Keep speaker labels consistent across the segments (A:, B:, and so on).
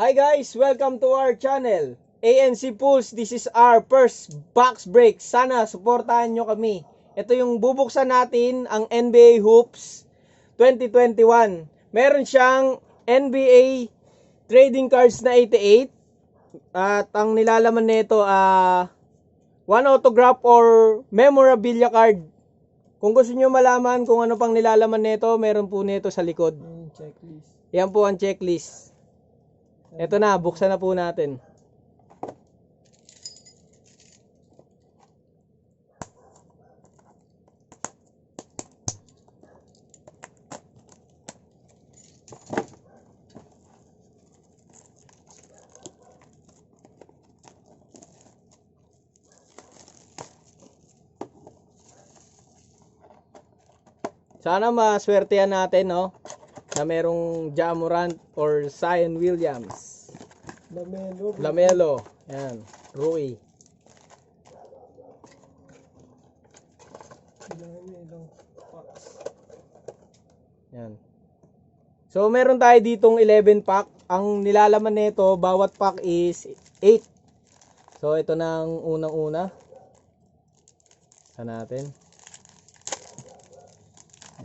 A: Hi guys! Welcome to our channel. ANC Pulse, this is our first box break. Sana suportahan nyo kami. Ito yung bubuksan natin, ang NBA Hoops 2021. Meron siyang NBA trading cards na 88. At ang nilalaman nito, one autograph or memorabilia card. Kung gusto nyo malaman kung ano pang nilalaman nito, meron po nito sa likod.
B: Checklist.
A: Yan po ang checklist. Ito na, buksan na po natin. Sana maswertehan natin, no? Na merong Ja Morant or Zion Williams. Lamelo. Yan. Rui. Yan. So, meron tayo ditong 11 pack. Ang nilalaman nito, bawat pack is 8. So, ito na ang unang-una. Sa natin.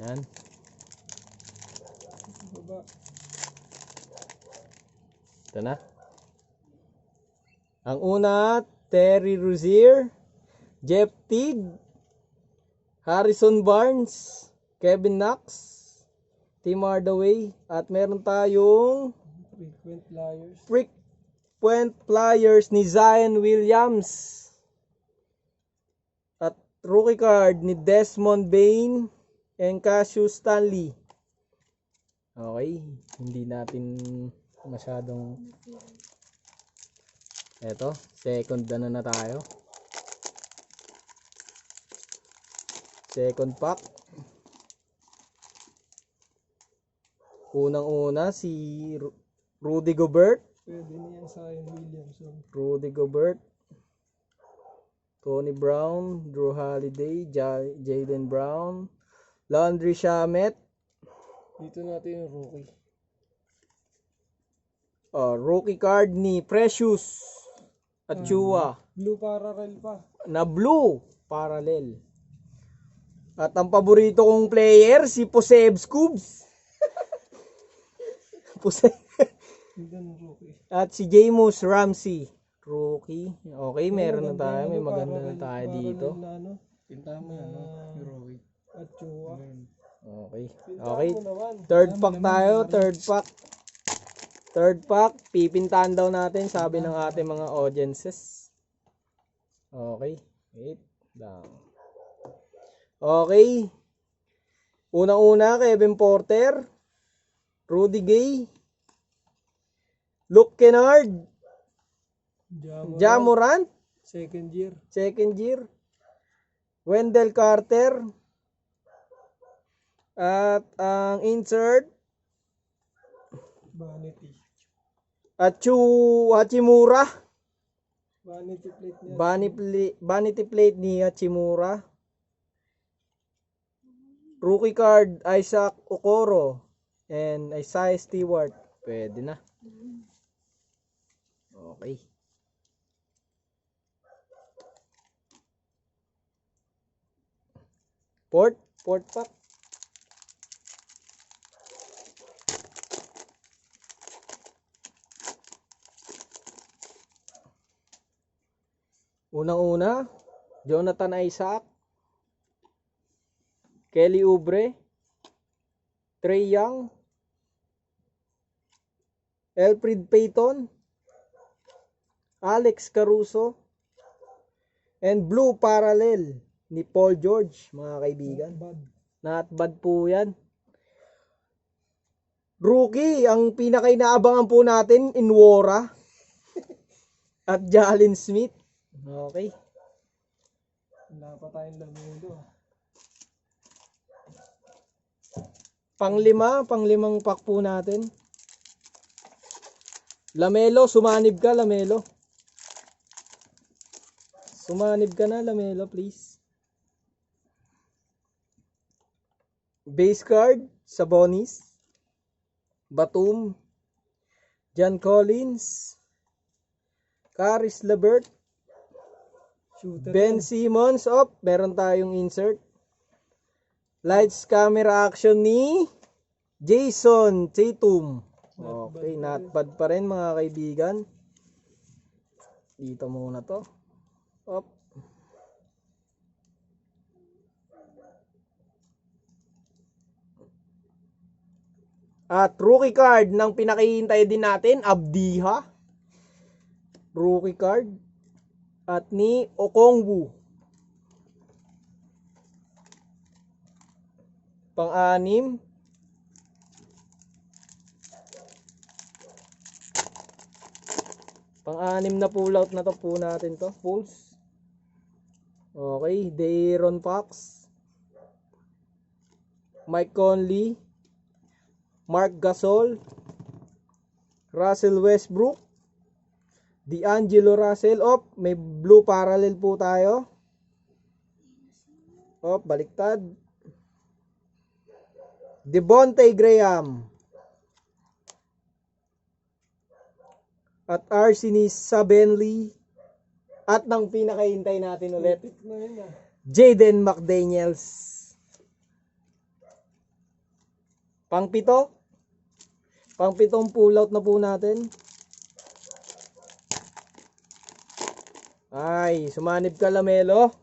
A: Yan. Ito na. Ang una, Terry Rozier, Jeff Teague, Harrison Barnes, Kevin Knox, Tim Hardaway, at meron tayong frequent flyers ni Zion Williams. At rookie card ni Desmond Bane and Cassius Stanley. Okay, hindi natin masyadong. Eto, second na tayo. Second pack. Unang-una si Rudy Gobert.
B: Pwede niya sa Williamson.
A: Rudy Gobert. Tony Brown, Drew Holiday, Jaylen Brown, Landry Shamet.
B: Dito natin yung rookie.
A: Rookie card ni Precious Achiuwa.
B: Blue parallel pa.
A: Na blue parallel. At ang paborito kong player, si Posebskubs.
B: Dito yung rookie.
A: At si Jamus Ramsey. Rookie. Okay, meron na tayo. May maganda na tayo dito.
B: Pinta mo yan, yung rookie. At Chua.
A: Okay. Okay. Third pack tayo. Third pack. Pipintahan daw natin, sabi ng ating mga audiences. Okay. Wait lang. Okay. Unang-una, Kevin Porter, Rudy Gay, Luke Kennard, Ja Morant,
B: Second year.
A: Wendell Carter, at ang insert,
B: Vanity.
A: Hachimura.
B: Vanity plate niya.
A: Vanity plate ni Hachimura. Rookie card, Isaac Okoro and Isaiah Stewart. Pwede na. Okay. Fourth pack. Unang-una, Jonathan Isaac, Kelly Oubre, Trae Young, Elfrid Payton, Alex Caruso, and blue parallel ni Paul George, mga kaibigan. Not bad po yan. Rookie, ang pinaka-inaabangan po natin, Inwora at Jalen Smith. Okay.
B: Wala pa tayong Lamelo.
A: Panglimang pack po natin. Lamelo, sumanib ka, Lamelo. Sumanib ka na, Lamelo, please. Base card, Sabonis, Batum, John Collins, Caris LeVert,
B: Shooter
A: Ben
B: yan.
A: Simmons. Meron tayong insert. Lights, camera, action ni Jason Tatum. Okay, not bad pa rin mga kaibigan. Dito muna to. Op. At rookie card ng pinakihintay din natin, Abdiha. Rookie card. At ni Okongwu. Pang-anim. Pang-anim na pull out na to po natin to. Pulls. Okay. De'Aaron Fox. Mike Conley. Mark Gasol. Russell Westbrook. D'Angelo Russell. May blue parallel po tayo. Baliktad. Devontae Graham. At Arsenis Sabenli. At nang pinakahintay natin ulit, Jaden McDaniels. Pang-pito. Pang-pitong pull-out na po natin. Ay, sumanib ka, Lamelo.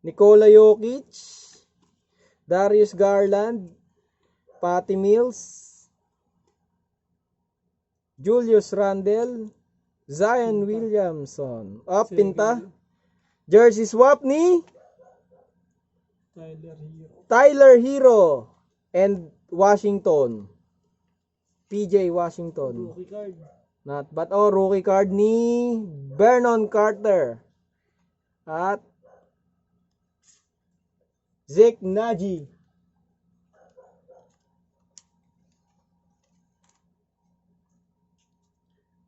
A: Nikola Jokic. Darius Garland. Patty Mills. Julius Randle. Zion Williamson. Pinta. Jersey swap ni Tyler Hero and Washington. PJ Washington.
B: Rookie card.
A: Not bad. Rookie card ni Vernon Carter. At Zeke Naji.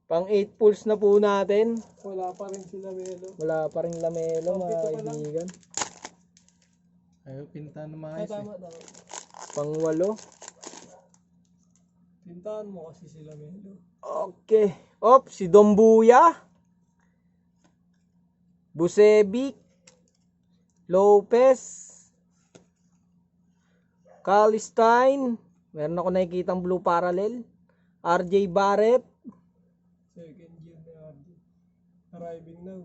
A: Pang 8 pulls na po natin.
B: Wala pa rin sila Melo.
A: Wala pa rin Lamelo mga
B: Pang-pito pa lang.
A: kaibigan.
B: Ayaw pinta na maayos. Tama.
A: Pang 8.
B: Pintahan mo kasi sila Melo.
A: Okay. Si Dombuya. Busevic. Lopez. Kalistine. Meron ako nakikitang blue parallel. RJ Barrett.
B: Second year na RJ. Arriving now.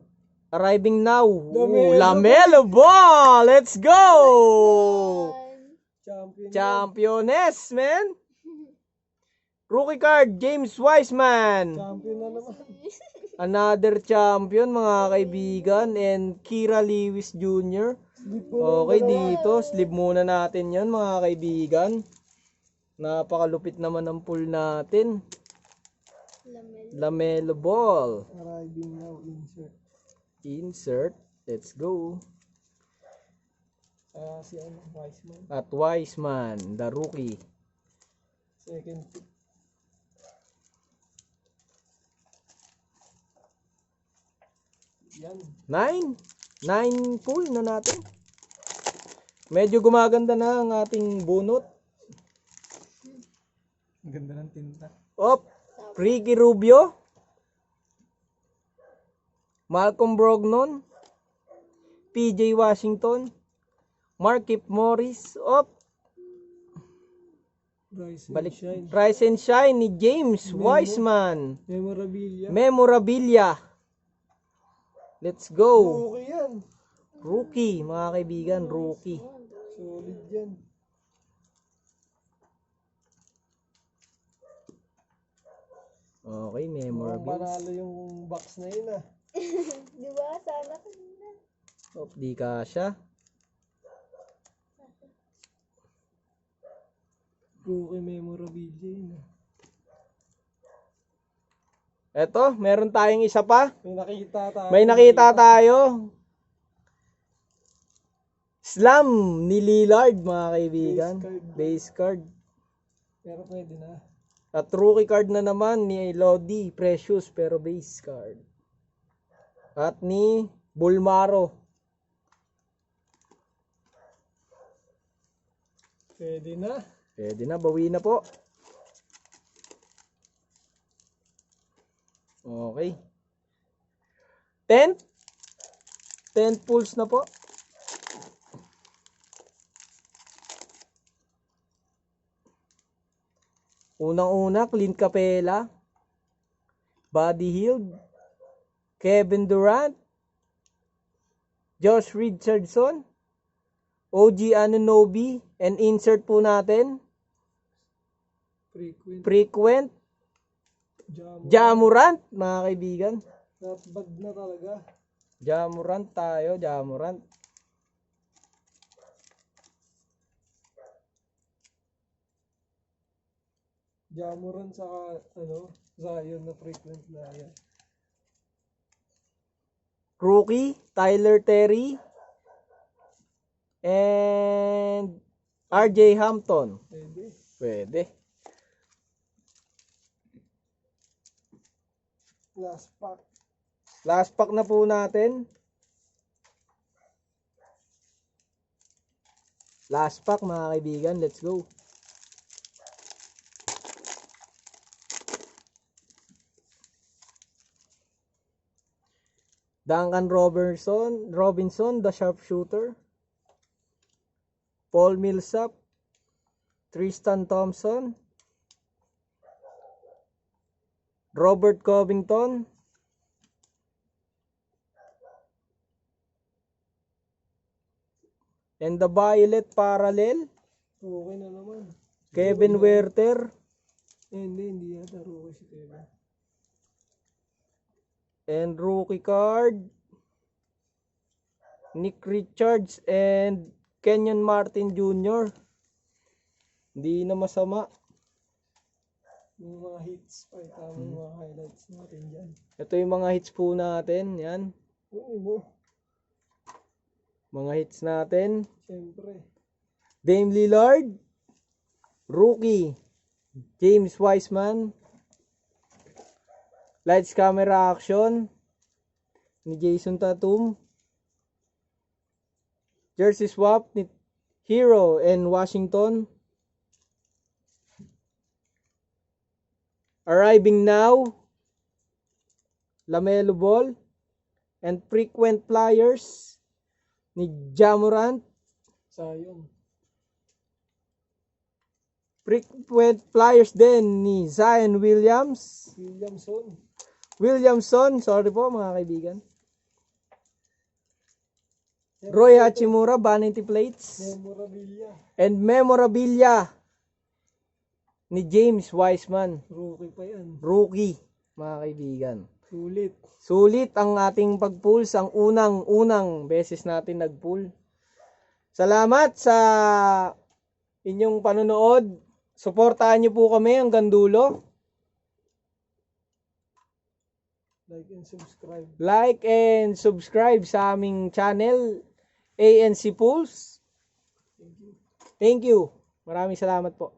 A: Arriving now.
B: Lamelo.
A: Lamelo Ball. Let's go.
B: Champion.
A: Championess, man. Rookie card, James Wiseman.
B: Champion na naman.
A: Another champion, mga kaibigan. And Kira Lewis Jr. Okay, dito. Sleeve muna natin yan, mga kaibigan. Napakalupit naman ang pull natin. Lamelo Ball.
B: Arriving now.
A: Insert. Let's go.
B: Si Wiseman.
A: At Wiseman, the rookie.
B: Second pick. Yan.
A: 9 pull na natin. Medyo gumaganda na ang ating bunot.
B: Ang ganda ng tinta.
A: Ricky Rubio. Malcolm Brogdon. PJ Washington. Markieff Morris. Balik. Rise and Shine ni James Wiseman. Memorabilia. Let's go.
B: Rookie yan.
A: Rookie, mga kaibigan, rookie.
B: Solid yan.
A: Okay, memorabilia.
B: Panalo yung box na yun
C: Di ba? Sana kanina.
A: Di kasha.
B: Rookie memorabilia yun
A: Eto, meron tayong isa pa.
B: May nakita tayo.
A: Slam ni Lillard, mga kaibigan. Base card.
B: Pero pwede na.
A: At rookie card na naman ni Lodi Precious, pero base card. At ni Bulmaro.
B: Pwede na.
A: Pwede na, bawi na po. Okay. 10? 10 pulls na po. Unang-una, Clint Capela, Buddy Hield, Kevin Durant, Josh Richardson, OG Anunoby, and insert po natin, frequent, Ja Morant, mga kaibigan.
B: Not bad na talaga.
A: Ja Morant tayo, Ja Morant.
B: Jamuran saka Zion na frequent na yan.
A: Rookie, Tyler Terry, and RJ Hampton.
B: Pwede.
A: Pwede.
B: Last pack.
A: Last pack na po natin. Last pack mga kaibigan, let's go. Duncan Robinson, the sharpshooter. Paul Millsap, Tristan Thompson, Robert Covington, and the violet parallel,
B: Okay na naman.
A: Kevin Werther,
B: Hindi yata rookie si Kevin.
A: and rookie card, Nick Richards and Kenyon Martin Jr. Hindi na masama.
B: Yung mga hits pa, tamang mga highlights natin dyan.
A: Ito yung mga hits po natin. Yan.
B: Uy mo.
A: Mga hits natin.
B: Siyempre.
A: Dame Lillard. Rookie. James Wiseman. Lights, camera, action ni Jason Tatum. Jersey swap ni Hero and Washington. Arriving now, LaMelo Ball and frequent flyers ni Ja Morant.
B: Zion.
A: Frequent flyers din ni Zion Williamson, sorry po mga kaibigan. Roy Hachimura, vanity plates.
B: Memorabilia.
A: And memorabilia ni James Wiseman.
B: Rookie pa yan.
A: Rookie, mga kaibigan.
B: Sulit.
A: Sulit ang ating pag-pulls, ang unang beses natin nag-pull. Salamat sa inyong panonood. Suportahan niyo po kami hanggang dulo. Like and subscribe sa aming channel, ANC Pulls. Thank you. Maraming salamat po.